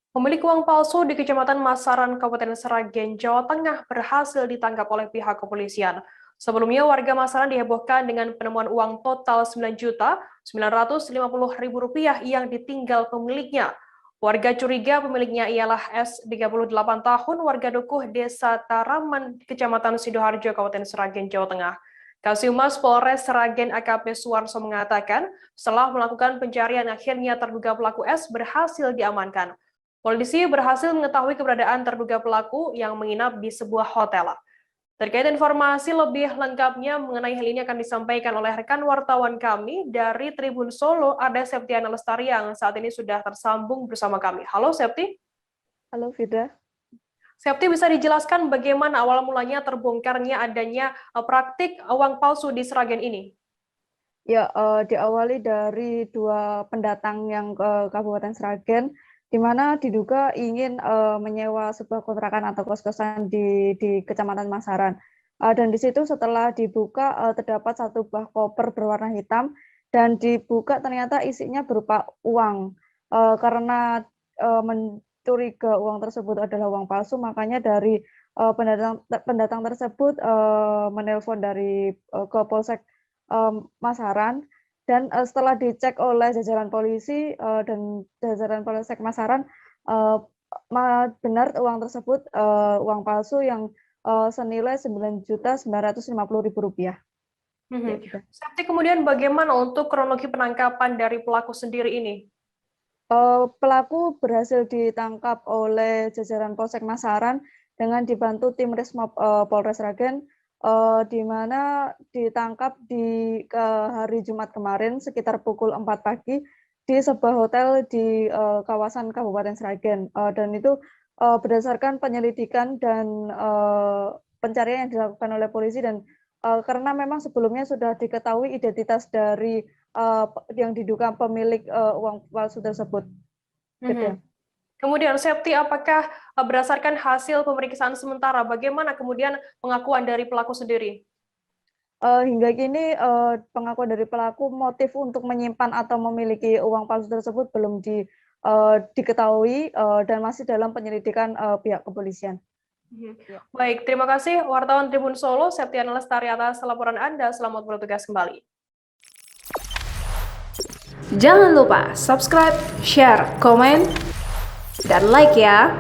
Pemilik uang palsu di Kecamatan Masaran, Kabupaten Sragen, Jawa Tengah berhasil ditangkap oleh pihak kepolisian. Sebelumnya, warga Masaran dihebohkan dengan penemuan uang total Rp9.950.000 yang ditinggal pemiliknya. Warga curiga pemiliknya ialah S, 38 tahun, warga Dukuh, Desa Taraman, Kecamatan Sidoarjo, Kabupaten Sragen, Jawa Tengah. Kasihumas Polres Sragen AKP Suwarso mengatakan, setelah melakukan pencarian akhirnya terduga pelaku S berhasil diamankan. Polisi berhasil mengetahui keberadaan terduga pelaku yang menginap di sebuah hotel. Terkait informasi lebih lengkapnya mengenai hal ini akan disampaikan oleh rekan wartawan kami dari Tribun Solo, ada Septiana Lestari yang saat ini sudah tersambung bersama kami. Halo Septi. Halo Fida. Septi, bisa dijelaskan bagaimana awal mulanya terbongkarnya adanya praktik uang palsu di Sragen ini? Ya, diawali dari dua pendatang yang ke Kabupaten Sragen, di mana diduga ingin menyewa sebuah kontrakan atau kos-kosan di Kecamatan Masaran. Dan di situ setelah dibuka terdapat satu buah koper berwarna hitam dan dibuka ternyata isinya berupa uang. Karena mencuriga uang tersebut adalah uang palsu, makanya dari pendatang tersebut menelpon dari ke Polsek Masaran, dan setelah dicek oleh jajaran polisi dan jajaran Polsek Masaran, benar uang tersebut uang palsu yang senilai Rp9.950.000. Ya, gitu. Septi, kemudian bagaimana untuk kronologi penangkapan dari pelaku sendiri ini? Pelaku berhasil ditangkap oleh jajaran Polsek Masaran dengan dibantu tim Resmob Polres Sragen, di mana ditangkap di hari Jumat kemarin sekitar pukul 4 pagi di sebuah hotel di kawasan Kabupaten Sragen. Dan itu berdasarkan penyelidikan dan pencarian yang dilakukan oleh polisi, dan karena memang sebelumnya sudah diketahui identitas dari yang diduga pemilik uang palsu tersebut. Gitu. Kemudian Septi, apakah berdasarkan hasil pemeriksaan sementara, bagaimana kemudian pengakuan dari pelaku sendiri? Hingga kini pengakuan dari pelaku motif untuk menyimpan atau memiliki uang palsu tersebut belum diketahui dan masih dalam penyelidikan pihak kepolisian. Ya. Baik, terima kasih wartawan Tribun Solo, Septiana Lestari atas laporan Anda. Selamat bertugas kembali. Jangan lupa subscribe, share, komen, dan like ya.